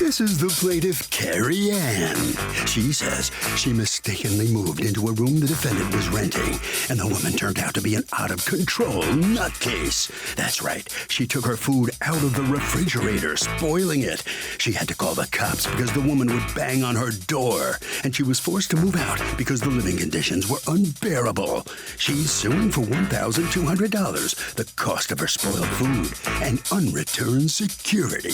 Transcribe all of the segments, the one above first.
This is the plaintiff, Carrie Ann. She says she mistakenly moved into a room the defendant was renting, and the woman turned out to be an out-of-control nutcase. That's right. She took her food out of the refrigerator, spoiling it. She had to call the cops because the woman would bang on her door, and she was forced to move out because the living conditions were unbearable. She's suing for $1,200, the cost of her spoiled food, and unreturned security.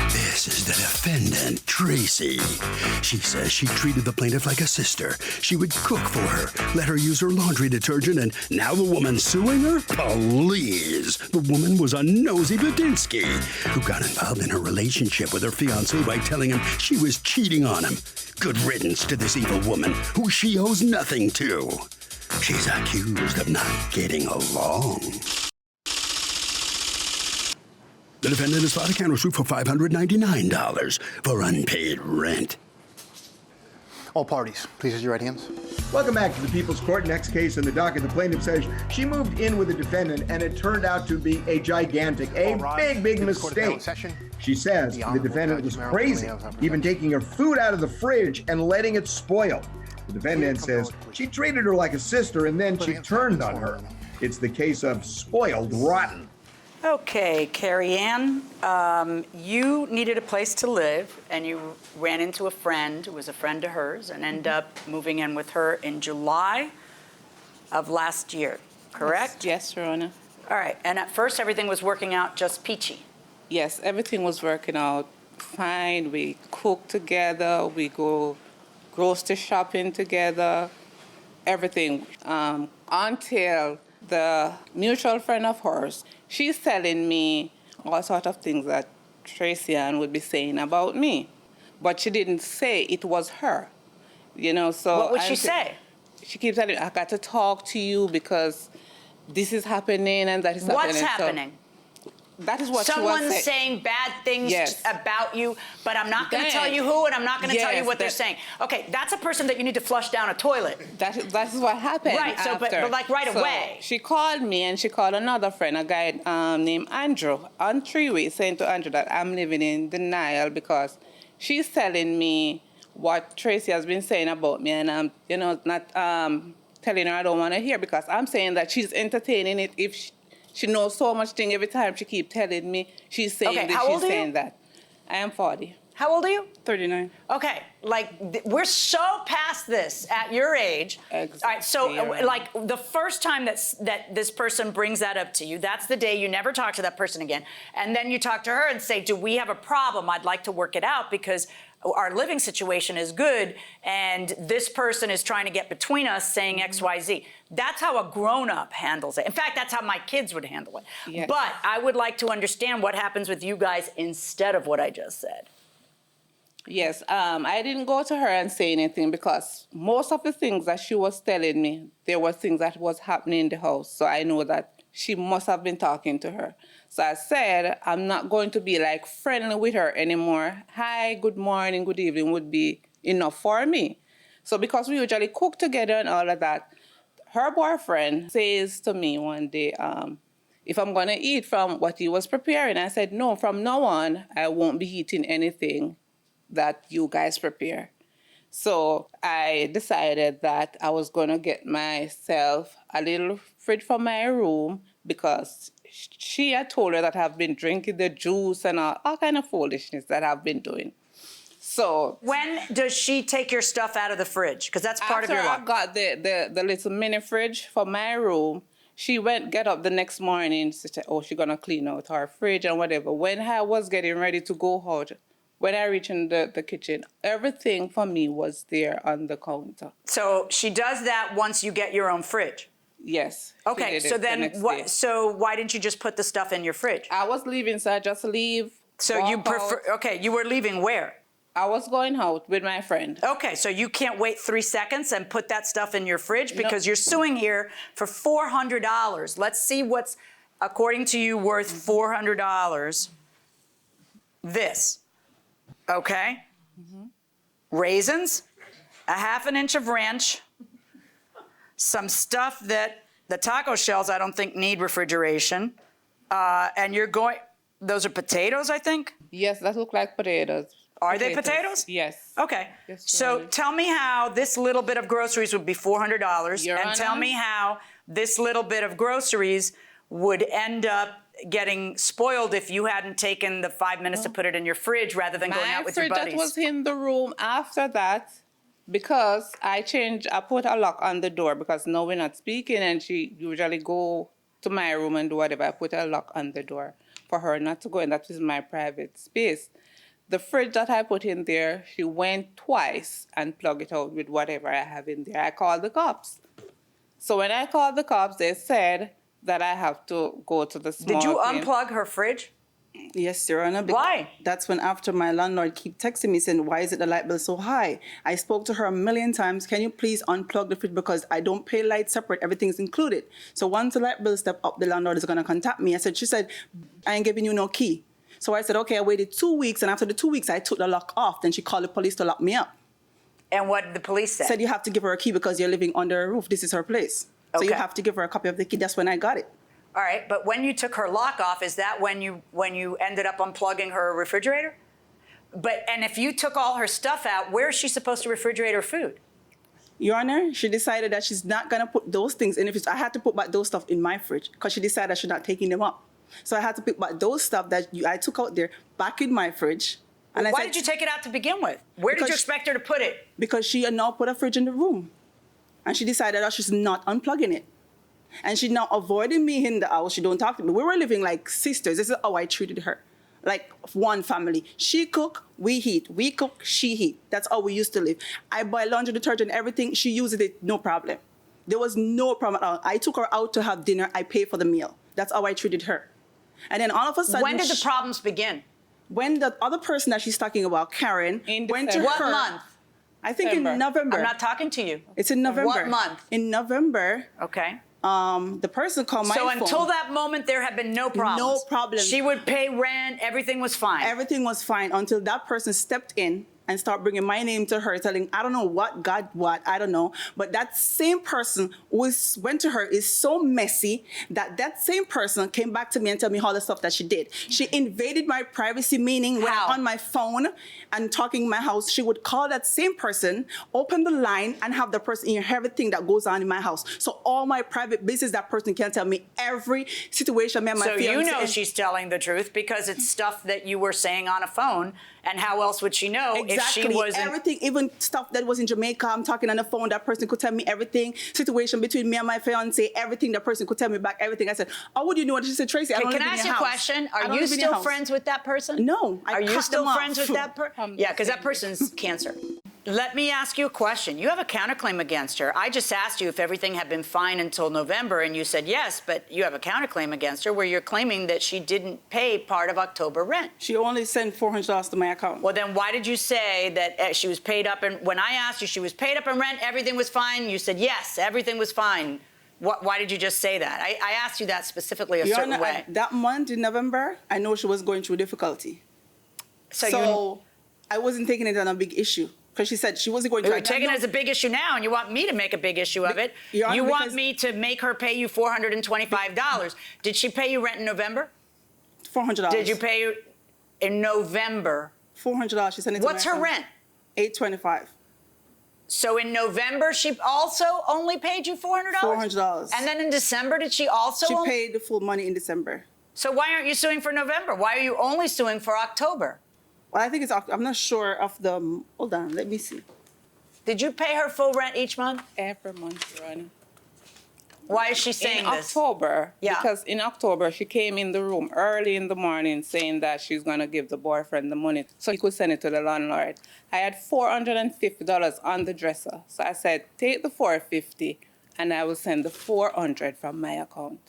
This is the defendant, Tracy. She says she treated the plaintiff like a sister. She would cook for her, let her use her laundry detergent, and now the woman's suing her? Please. The woman was a nosy Badinsky who got involved in her relationship with her fiancé by telling him she was cheating on him. Good riddance to this evil woman who she owes nothing to. She's accused of not getting along. The defendant has filed a countersuit for $599 for unpaid rent. All parties, please raise your right hands. Welcome back to the People's Court. Next case in the docket, the plaintiff says she moved in with the defendant and it turned out to be a gigantic, big mistake. She says the defendant was crazy, even taking her food out of the fridge and letting it spoil. The defendant says she treated her like a sister and then she turned on her. It's the case of spoiled rotten. Okay, Carrie Ann, you needed a place to live, and you ran into a friend who was a friend of hers and ended up moving in with her in July of last year, correct? Yes, Your Honor. All right, and at first everything was working out just peachy. Yes, everything was working out fine. We cook together, we go grocery shopping together, everything, until the mutual friend of hers, she's telling me all sorts of things that Tracy Ann would be saying about me. But she didn't say it was her, so... What would she say? She keeps telling me, I got to talk to you because this is happening and that is happening. What's happening? That is what she was Someone's saying bad things about you, but I'm not going to tell you who, and I'm not going to tell you what they're saying. Okay, that's a person that you need to flush down a toilet. That is what happened. Right, so, but like right away. She called me and she called another friend, a guy named Andrew, on 3 weeks, saying to Andrew that I'm living in denial because she's telling me what Tracy has been saying about me, and I'm, not telling her I don't want to hear because I'm saying that she's entertaining it if she knows so much thing every time she keeps telling me she's saying this, she's saying that. I am 40. How old are you? 39. Okay, we're so past this at your age. Exactly. All right, so the first time that this person brings that up to you, that's the day you never talk to that person again. And then you talk to her and say, do we have a problem? I'd like to work it out because our living situation is good and this person is trying to get between us saying X, Y, Z. That's how a grown-up handles it. In fact, that's how my kids would handle it. Yes. But I would like to understand what happens with you guys instead of what I just said. Yes, I didn't go to her and say anything because most of the things that she was telling me, there were things that was happening in the house. So I know that she must have been talking to her. So I said, I'm not going to be friendly with her anymore. Hi, good morning, good evening would be enough for me. So because we usually cook together and all of that, her boyfriend says to me one day, if I'm going to eat from what he was preparing, I said, no, from now on, I won't be eating anything that you guys prepare. So I decided that I was going to get myself a little fridge for my room because she had told her that I've been drinking the juice and all kind of foolishness that I've been doing. So when does she take your stuff out of the fridge? Because that's part of your life. After I got the little mini fridge for my room, she get up the next morning, she said, she's going to clean out her fridge and whatever. When I was getting ready to go out, when I reached in the kitchen, everything for me was there on the counter. So she does that once you get your own fridge? Yes. Okay, so then why didn't you just put the stuff in your fridge? I was leaving, so I just leave. So you prefer, okay, you were leaving where? I was going out with my friend. Okay, so you can't wait 3 seconds and put that stuff in your fridge because you're suing here for $400. Let's see what's, according to you, worth $400. This, okay? Raisins, a ½ inch of ranch, some stuff that the taco shells I don't think need refrigeration, And you're going, those are potatoes, I think? Yes, that look like potatoes. Are they potatoes? Yes. Okay. Yes, So Your Honor. tell me how this little bit of groceries would be $400, Your and tell Honor. me how this little bit of groceries would end up getting spoiled if you hadn't taken the 5 minutes to put it in your fridge rather than going out with your My fridge buddies. that was in the room after that, because I put a lock on the door because now we're not speaking, and she usually go to my room and do whatever. I put a lock on the door for her not to go in. That is my private space. The fridge that I put in there, she went twice and plugged it out with whatever I have in there. I called the cops. So when I called the cops, they said that I have to go to the small Did you thing. unplug her fridge? Yes, Your Honor. Why? That's when after my landlord keep texting me saying, why is it the light bill so high? I spoke to her a million times. Can you please unplug the fridge because I don't pay light separate. Everything's included. So once the light bill step up, the landlord is going to contact me. She said, I ain't giving you no key. So I said, okay, I waited 2 weeks. And after the 2 weeks, I took the lock off. Then she called the police to lock me up. And what did the police say? Said you have to give her a key because you're living under a roof. This is her place. So you Okay. have to give her a copy of the key. That's when I got it. All right, but when you took her lock off, is that when you ended up unplugging her refrigerator? And if you took all her stuff out, where is she supposed to refrigerate her food? Your Honor, she decided that she's not going to put those things in. I had to put back those stuff in my fridge because she decided that she's not taking them up. So I had to put back those stuff that I took out there back in my fridge. And Why did you take it out to begin with? Where did you Because- expect her to put it? Because she had now put a fridge in the room. And she decided that she's not unplugging it. And she now avoiding me in the house. She don't talk to me. We were living like sisters. This is how I treated her. Like one family. She cook, we heat. We cook, she heat. That's how we used to live. I buy laundry detergent, everything. She uses it, no problem. There was no problem at all. I took her out to have dinner. I paid for the meal. That's how I treated her. And then all of a sudden... When did the problems begin? When the other person that she's talking about, Karen, In went to December. her... What month? I think December. in November. I'm not talking to you. It's in November. What month? In November, Okay. the person called my So phone. until that moment, there had been no problems. No problems. She would pay rent. Everything was fine. Everything was fine until that person stepped in and started bringing my name to her, telling, I don't know what, God, what, I don't know. But that same person who went to her is so messy that same person came back to me and told me all the stuff that she did. She invaded my privacy, meaning when How? I'm on my phone and talking in my house, she would call that same person, open the line, and have the person hear everything that goes on in my house. So all my private business, that person can tell me every situation. Me and my So you fiancé- know she's telling the truth because it's stuff that you were saying on a phone. And how else would she know if she Exactly. wasn't? Everything, even stuff that was in Jamaica, I'm talking on the phone, that person could tell me everything. Situation between me and my fiance, everything, that person could tell me back everything. I said, how would you know? She said, Tracy, I don't Can live I in ask your you a house. question? I Are don't you live in your still house." friends with that person? No, I Are you cut still them off. friends with that person? Yeah, because that person's cancer. Let me ask you a question. You have a counterclaim against her. I just asked you if everything had been fine until November, and you said yes, but you have a counterclaim against her where you're claiming that she didn't pay part of October rent. She only sent $400 to my account. Well, then why did you say that she was paid up? And when I asked you, she was paid up in rent, everything was fine. You said yes, everything was fine. Why did you just say that? I asked you that specifically a Your certain Honor, way. that month in November, I know she was going through difficulty. So I wasn't taking it on a big issue. Because she said she wasn't going to... You're taking it as a big issue now, and you want me to make a big issue of it. Your Honor, You want because- me to make her pay you $425. Did she pay you rent in November? $400. Did you pay you in November? $400. She sent it to What's my her account. rent? $825. So in November, she also only paid you $400? $400. And then in December, did she also? She paid the full money in December. So why aren't you suing for November? Why are you only suing for October? Well, I think it's... I'm not sure of the... Hold on, let me see. Did you pay her full rent each month? Every month, Your Honor. Why is she saying In this? October, Yeah. because in October, she came in the room early in the morning saying that she's going to give the boyfriend the money so he could send it to the landlord. I had $450 on the dresser. So I said, take the $450 and I will send the $400 from my account.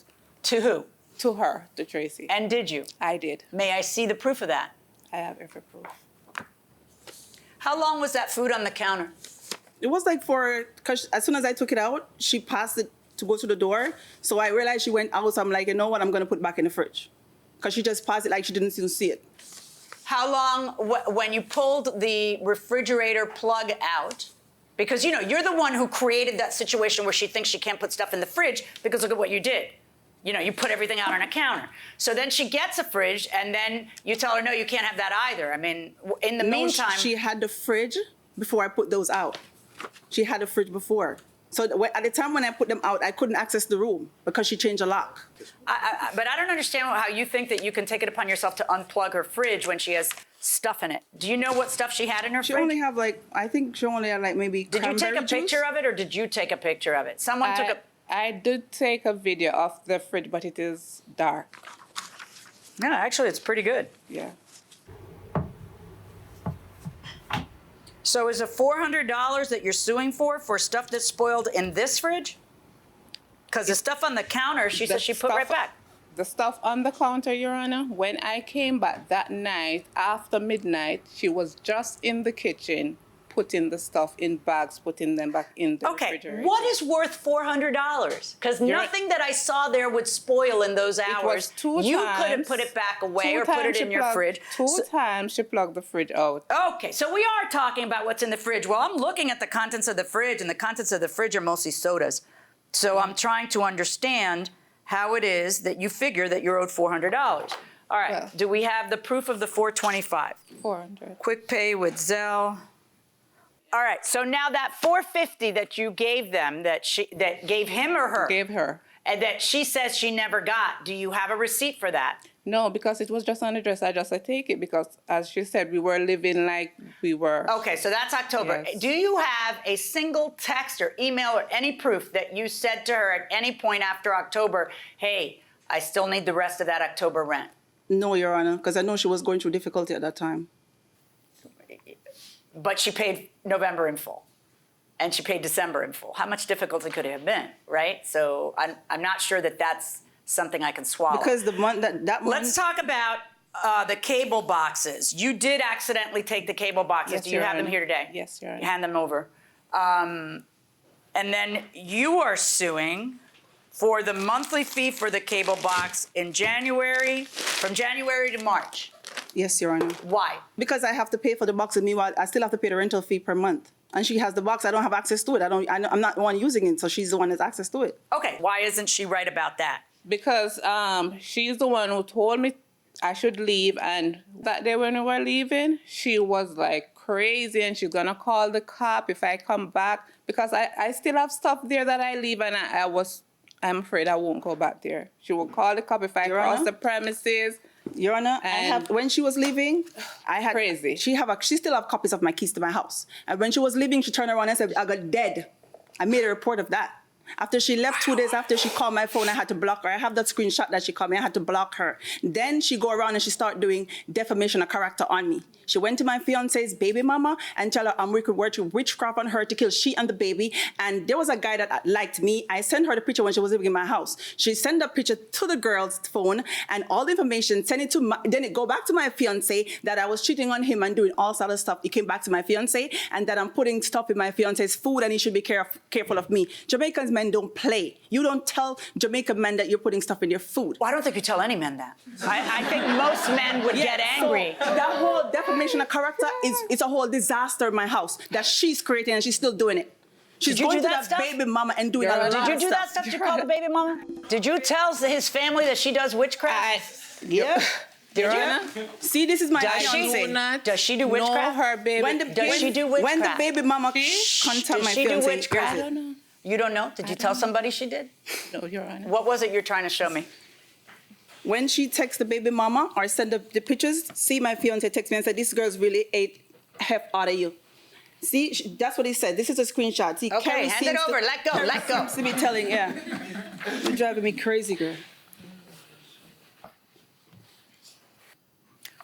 To who? To her, to Tracy. And did you? I did. May I see the proof of that? I have every proof. How long was that food on the counter? It was like because as soon as I took it out, she passed it to go to the door. So I realized she went out. So I'm like, you know what? I'm going to put it back in the fridge. Because she just passed it like she didn't even see it. How long, when you pulled the refrigerator plug out, because, you know, you're the one who created that situation where she thinks she can't put stuff in the fridge because look at what you did. you put everything out on a counter. So then she gets a fridge, and then you tell her, no, you can't have that either. I mean, in the meantime... she had the fridge before I put those out. She had a fridge before. So at the time when I put them out, I couldn't access the room because she changed the lock. But I don't understand how you think that you can take it upon yourself to unplug her fridge when she has stuff in it. Do you know what stuff she had in her fridge? She only have I think she only had maybe cranberry juice. Did you take a picture of it, or did you take a picture of it? Someone took a... I did take a video of the fridge, but it is dark. No, actually, it's pretty good. Yeah. So is it $400 that you're suing for stuff that's spoiled in this fridge? Because the stuff on the counter, she says she put right back. The stuff on the counter, Your Honor, when I came back that night, after midnight, she was just in the kitchen, putting the stuff in bags, putting them back in the refrigerator. Okay, what is worth $400? Because nothing that I saw there would spoil in those hours. It was you could have put it back away or put it in your fridge. Two times she plugged the fridge out. Okay, so we are talking about what's in the fridge. Well, I'm looking at the contents of the fridge, and the contents of the fridge are mostly sodas. So I'm trying to understand how it is that you figure that you're owed $400. All right, Yeah. Do we have the proof of the $425? 400. Quick pay with Zelle. All right, so now that $450 that you gave them, that gave him or her? Gave her. And that she says she never got, do you have a receipt for that? No, because it was just on the dress. I take it because, as she said, we were living like we were. Okay, so that's October. Yes. Do you have a single text or email or any proof that you said to her at any point after October, hey, I still need the rest of that October rent? No, Your Honor, because I know she was going through difficulty at that time. But she paid November in full, and she paid December in full. How much difficulty could it have been, right? So I'm not sure that that's something I can swallow. Because the month that month... Let's talk about the cable boxes. You did accidentally take the cable boxes. Yes, Do you Your have them Honor. here today? Yes, Your Honor. You hand them over. And then you are suing for the monthly fee for the cable box in January, from January to March. Yes, Your Honor. Why? Because I have to pay for the box, and meanwhile, I still have to pay the rental fee per month. And she has the box. I don't have access to it. I'm not the one using it, so she's the one that's access to it. Okay, why isn't she right about that? Because she's the one who told me I should leave, and that day when we were leaving, she was like crazy, and she's gonna call the cop if I come back, because I still have stuff there that I leave, and I'm afraid I won't go back there. She will call the cop if I cross the premises. Your Honor, when she was leaving, I had crazy. She still have copies of my keys to my house. And when she was leaving, she turned around and said, I got dead. I made a report of that. After she left, 2 days after she called my phone, I had to block her. I have that screenshot that she called me. I had to block her. Then she go around and she start doing defamation of character on me. She went to my fiance's baby mama and tell her I'm working witchcraft on her to kill she and the baby. And there was a guy that liked me. I sent her the picture when she was living in my house. She sent the picture to the girl's phone and all the information, send it to then it go back to my fiance that I was cheating on him and doing all sort of stuff. It came back to my fiance and that I'm putting stuff in my fiance's food and he should be careful of me. Jamaicans men don't play. You don't tell Jamaican men that you're putting stuff in your food. Well, I don't think you tell any men that. I think most men would get angry. So that whole defamation of character is a whole disaster in my house that she's creating and she's still doing it. She's going to that baby mama and doing a lot of stuff. Did you do that stuff to call the baby mama? Did you tell his family that she does witchcraft? Yeah. Did you? See, this is my fiance. Does she do witchcraft? No, her baby. Does she do witchcraft? When the baby mama contact my fiance, do witchcraft? I don't know. You don't know? Did you tell somebody she did? No, Your Honor. What was it you're trying to show me? When she texts the baby mama or send the pictures, see my fiance text me and said, this girl's really ate half out of you. See, that's what he said. This is a screenshot. See, okay, Carrie hand it over. Let go. Let go. Seems to be telling, yeah. You're driving me crazy, girl.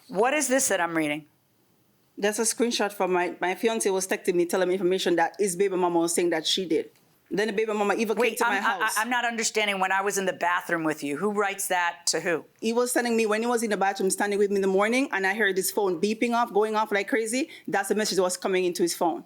What is this that I'm reading? That's a screenshot from my fiance was texting me, telling me information that his baby mama was saying that she did. Then the baby mama even came to my house. I'm not understanding when I was in the bathroom with you. Who writes that to who? He was sending me, when he was in the bathroom standing with me in the morning, and I heard his phone beeping off, going off like crazy, that's the message that was coming into his phone.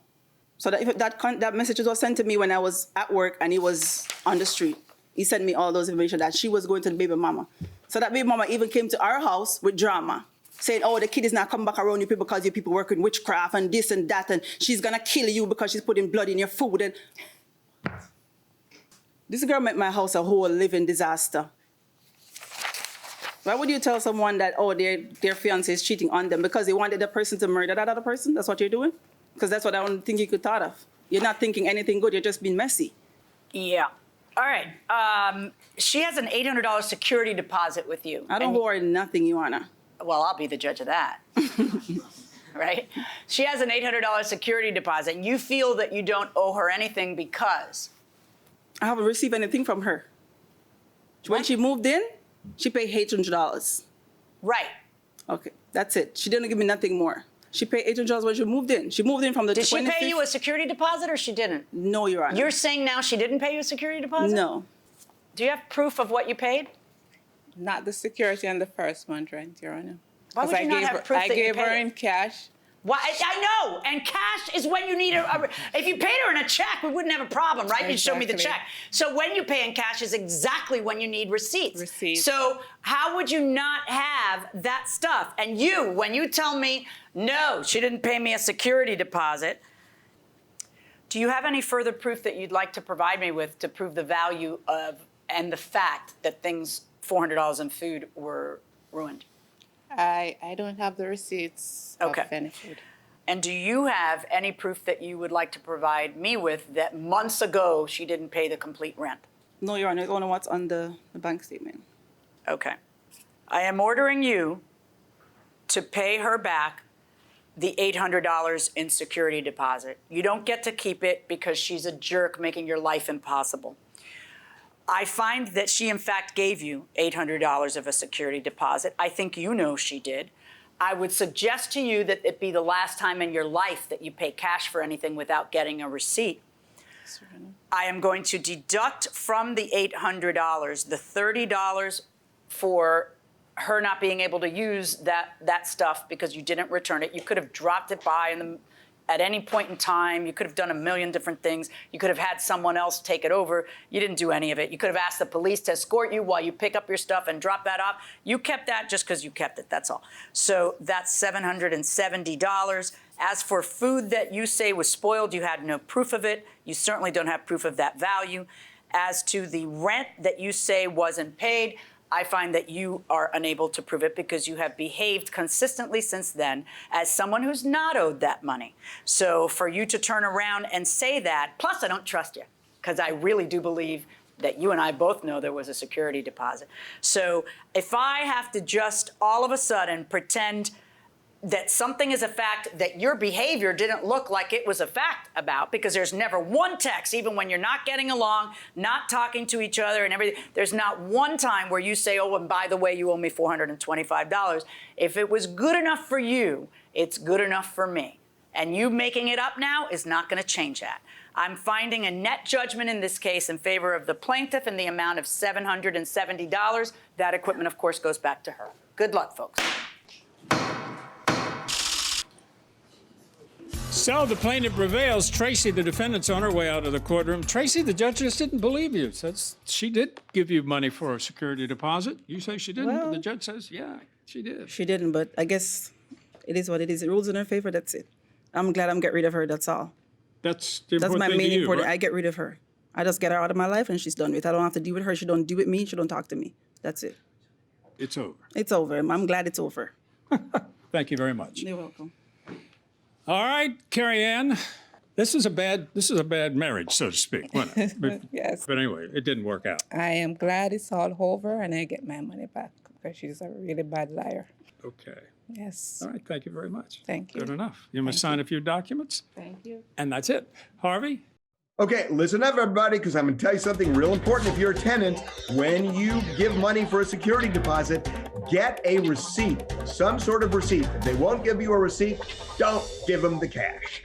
So that message was sent to me when I was at work and he was on the street. He sent me all those information that she was going to the baby mama. So that baby mama even came to our house with drama, saying, oh, the kid is not coming back around you people because you people work in witchcraft and this and that, and she's gonna kill you because she's putting blood in your food. And this girl made my house a whole living disaster. Why would you tell someone that, oh, their fiance is cheating on them because they wanted the person to murder that other person? That's what you're doing? Because that's what I don't think you could thought of. You're not thinking anything good. You're just being messy. Yeah. All right. She has an $800 security deposit with you. I don't hoard nothing, Your Honor. Well, I'll be the judge of that. Right? She has an $800 security deposit, and you feel that you don't owe her anything because? I haven't received anything from her. When she moved in, she paid $800. Right. Okay, that's it. She didn't give me nothing more. She paid $800 when she moved in. She moved in from the 25th. Did she pay you a security deposit or she didn't? No, Your Honor. You're saying now she didn't pay you a security deposit? No. Do you have proof of what you paid? Not the security on the first month rent, Your Honor. Why would you not have proof I that you gave her paid in cash. Why? I know, and cash is when you need if you paid her in a check, we wouldn't have a problem, right? You'd show me the check. So when you pay in cash is exactly when you need receipts. So how would you not have that stuff? And when you tell me, no, she didn't pay me a security deposit, do you have any further proof that you'd like to provide me with to prove the value of and the fact that things, $400 in food, were ruined? I don't have the receipts of any food. And do you have any proof that you would like to provide me with that months ago she didn't pay the complete rent? No, Your Honor. It's only what's on the bank statement. Okay. I am ordering you to pay her back the $800 in security deposit. You don't get to keep it because she's a jerk making your life impossible. I find that she, in fact, gave you $800 of a security deposit. I think you know she did. I would suggest to you that it be the last time in your life that you pay cash for anything without getting a receipt. I am going to deduct from the $800 the $30 for her not being able to use that stuff because you didn't return it. You could have dropped it by at any point in time. You could have done a million different things. You could have had someone else take it over. You didn't do any of it. You could have asked the police to escort you while you pick up your stuff and drop that off. You kept that just because you kept it, that's all. So that's $770. As for food that you say was spoiled, you had no proof of it. You certainly don't have proof of that value. As to the rent that you say wasn't paid, I find that you are unable to prove it because you have behaved consistently since then as someone who's not owed that money. So for you to turn around and say that, plus I don't trust you because I really do believe that you and I both know there was a security deposit. So if I have to just all of a sudden pretend that something is a fact that your behavior didn't look like it was a fact about, because there's never one text, even when you're not getting along, not talking to each other and everything, there's not one time where you say, oh, and by the way, you owe me $425. If it was good enough for you, it's good enough for me. And you making it up now is not going to change that. I'm finding a net judgment in this case in favor of the plaintiff in the amount of $770. That equipment, of course, goes back to her. Good luck, folks. So the plaintiff prevails. Tracy, the defendant's on her way out of the courtroom. Tracy, the judge just didn't believe you. Says she did give you money for a security deposit. You say she didn't. Well, the judge says, yeah, she did. She didn't, but I guess it is what it is. It rules in her favor. That's it. I'm glad I'm getting rid of her. That's all. That's the important my thing main to you, important. right? I get rid of her. I just get her out of my life and she's done with. I don't have to deal with her. She don't deal with me. She don't talk to me. That's it. It's over. It's over. I'm glad it's over. Thank you very much. You're welcome. All right, Carrie Ann, this is a bad marriage, so to speak, wasn't it? But, Yes. But anyway, it didn't work out. I am glad it's all over and I get my money back because she's a really bad liar. Okay. Yes. All right, thank you very much. Thank you. Good enough. You must sign a few documents, Thank you. and that's it. Harvey? Okay, listen up, everybody, because I'm going to tell you something real important. If you're a tenant, when you give money for a security deposit, get a receipt, some sort of receipt. If they won't give you a receipt, don't give them the cash.